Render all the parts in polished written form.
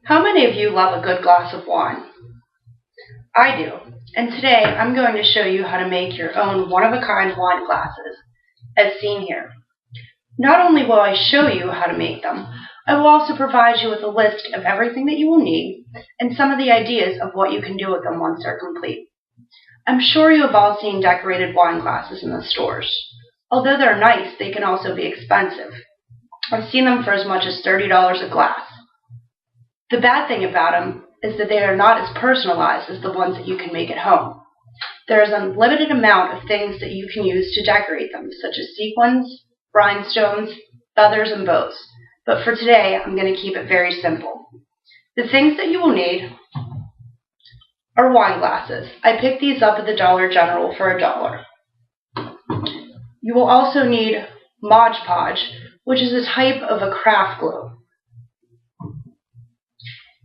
How many of you love a good glass of wine? I do, and today I'm going to show you how to make your own one-of-a-kind wine glasses, as seen here. Not only will I show you how to make them, I will also provide you with a list of everything that you will need and some of the ideas of what you can do with them once they're complete. I'm sure you have all seen decorated wine glasses in the stores. Although they're nice, they can also be expensive. I've seen them for as much as $30 a glass. The bad thing about them is that they are not as personalized as the ones that you can make at home. There is an unlimited amount of things that you can use to decorate them, such as sequins, rhinestones, feathers, and bows. But for today, I'm going to keep it very simple. The things that you will need are wine glasses. I picked these up at the Dollar General for $1. You will also need Mod Podge, which is a type of a craft glue.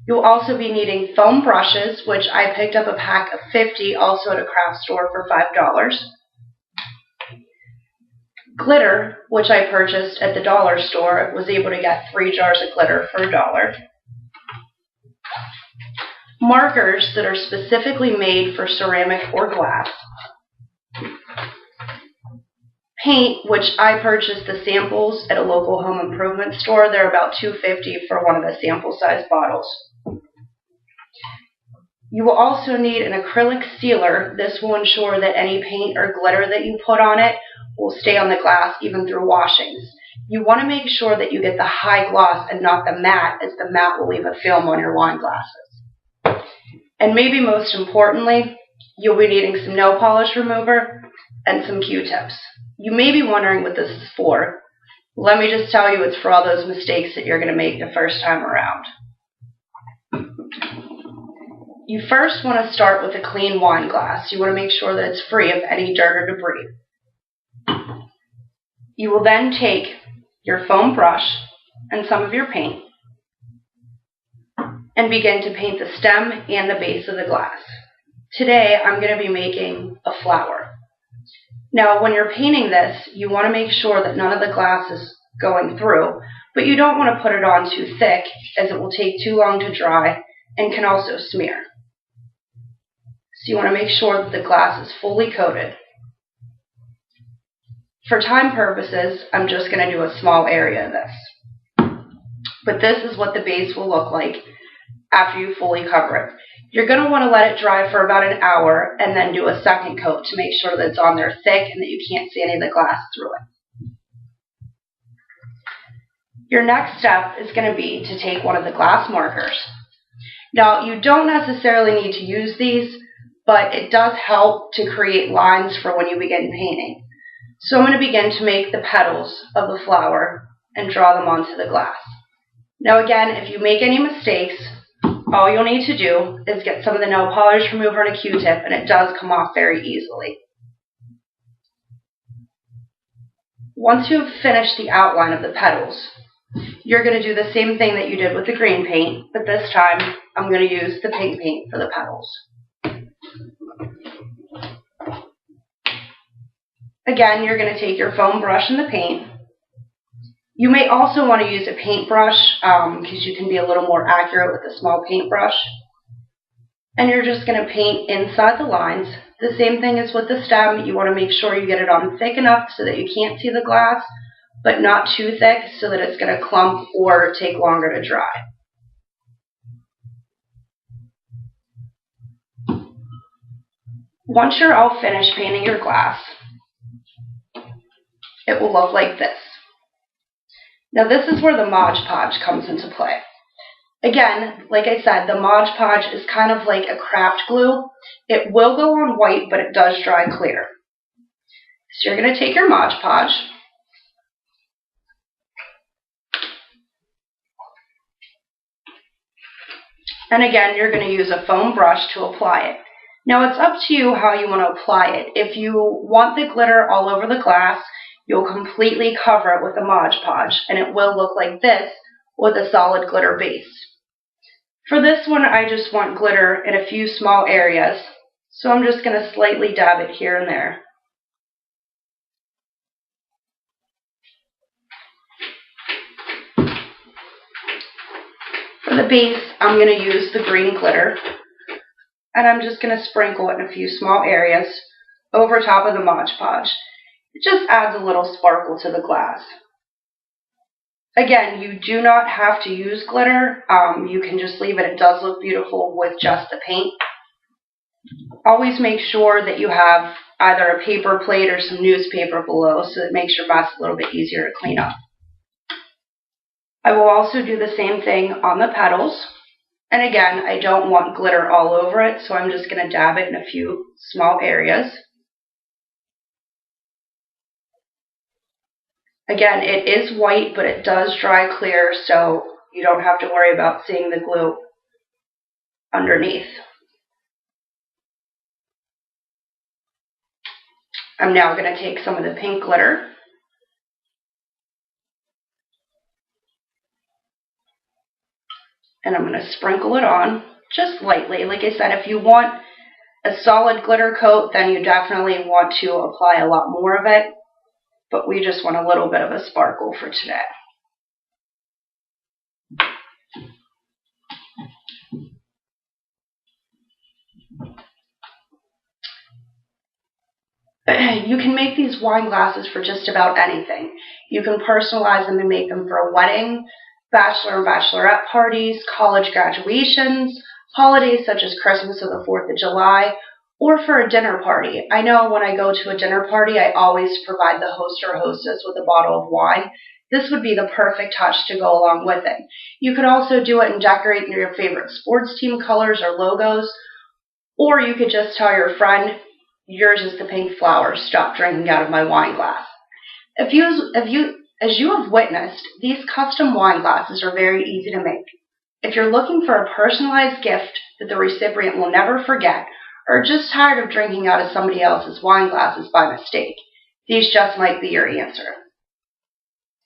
You'll also be needing foam brushes, which I picked up a pack of 50 also at a craft store for $5. Glitter, which I purchased at the dollar store, was able to get 3 jars of glitter for $1. Markers that are specifically made for ceramic or glass. Paint, which I purchased the samples at a local home improvement store. They're about $2.50 for one of the sample size bottles. You will also need an acrylic sealer. This will ensure that any paint or glitter that you put on it will stay on the glass even through washings. You want to make sure that you get the high gloss and not the matte, as the matte will leave a film on your wine glasses. And maybe most importantly, you'll be needing some nail polish remover and some Q-tips. You may be wondering what this is for. Let me just tell you, it's for all those mistakes that you're going to make the first time around. You first want to start with a clean wine glass. You want to make sure that it's free of any dirt or debris. You will then take your foam brush and some of your paint and begin to paint the stem and the base of the glass. Today I'm going to be making a flower. Now when you're painting this, you want to make sure that none of the glass is going through, but you don't want to put it on too thick, as it will take too long to dry and can also smear. So you want to make sure that the glass is fully coated. For time purposes, I'm just going to do a small area of this. But this is what the base will look like after you fully cover it. You're going to want to let it dry for about an hour and then do a second coat to make sure that it's on there thick and that you can't see any of the glass through it. Your next step is going to be to take one of the glass markers. Now, you don't necessarily need to use these, but it does help to create lines for when you begin painting. So I'm going to begin to make the petals of the flower and draw them onto the glass. Now again, if you make any mistakes, all you'll need to do is get some of the nail polish remover and a Q-tip, and it does come off very easily. Once you've finished the outline of the petals, you're going to do the same thing that you did with the green paint, but this time I'm going to use the pink paint for the petals. Again, you're going to take your foam brush and the paint. You may also want to use a paintbrush because you can be a little more accurate with a small paintbrush. And you're just going to paint inside the lines. The same thing as with the stem. You want to make sure you get it on thick enough so that you can't see the glass, but not too thick so that it's going to clump or take longer to dry. Once you're all finished painting your glass, it will look like this. Now this is where the Mod Podge comes into play. Again, like I said, the Mod Podge is kind of like a craft glue. It will go on white, but it does dry clear. So you're going to take your Mod Podge and again, you're going to use a foam brush to apply it. Now it's up to you how you want to apply it. If you want the glitter all over the glass, you'll completely cover it with a Mod Podge, and it will look like this with a solid glitter base. For this one, I just want glitter in a few small areas, so I'm just going to slightly dab it here and there. For the base, I'm going to use the green glitter, and I'm just going to sprinkle it in a few small areas over top of the Mod Podge. It just adds a little sparkle to the glass. Again, you do not have to use glitter. You can just leave it. It does look beautiful with just the paint. Always make sure that you have either a paper plate or some newspaper below so it makes your mess a little bit easier to clean up. I will also do the same thing on the petals. And again, I don't want glitter all over it, so I'm just going to dab it in a few small areas. Again, it is white, but it does dry clear, so you don't have to worry about seeing the glue underneath. I'm now going to take some of the pink glitter and I'm going to sprinkle it on just lightly. Like I said, if you want a solid glitter coat, then you definitely want to apply a lot more of it, but we just want a little bit of a sparkle for today. You can make these wine glasses for just about anything. You can personalize them and make them for a wedding, bachelor and bachelorette parties, college graduations, holidays such as Christmas or the 4th of July, or for a dinner party. I know when I go to a dinner party, I always provide the host or hostess with a bottle of wine. This would be the perfect touch to go along with it. You could also do it and decorate in your favorite sports team colors or logos, or you could just tell your friend, yours is the pink flower, stop drinking out of my wine glass. As you have witnessed, these custom wine glasses are very easy to make. If you're looking for a personalized gift that the recipient will never forget, or just tired of drinking out of somebody else's wine glasses by mistake, these just might be your answer.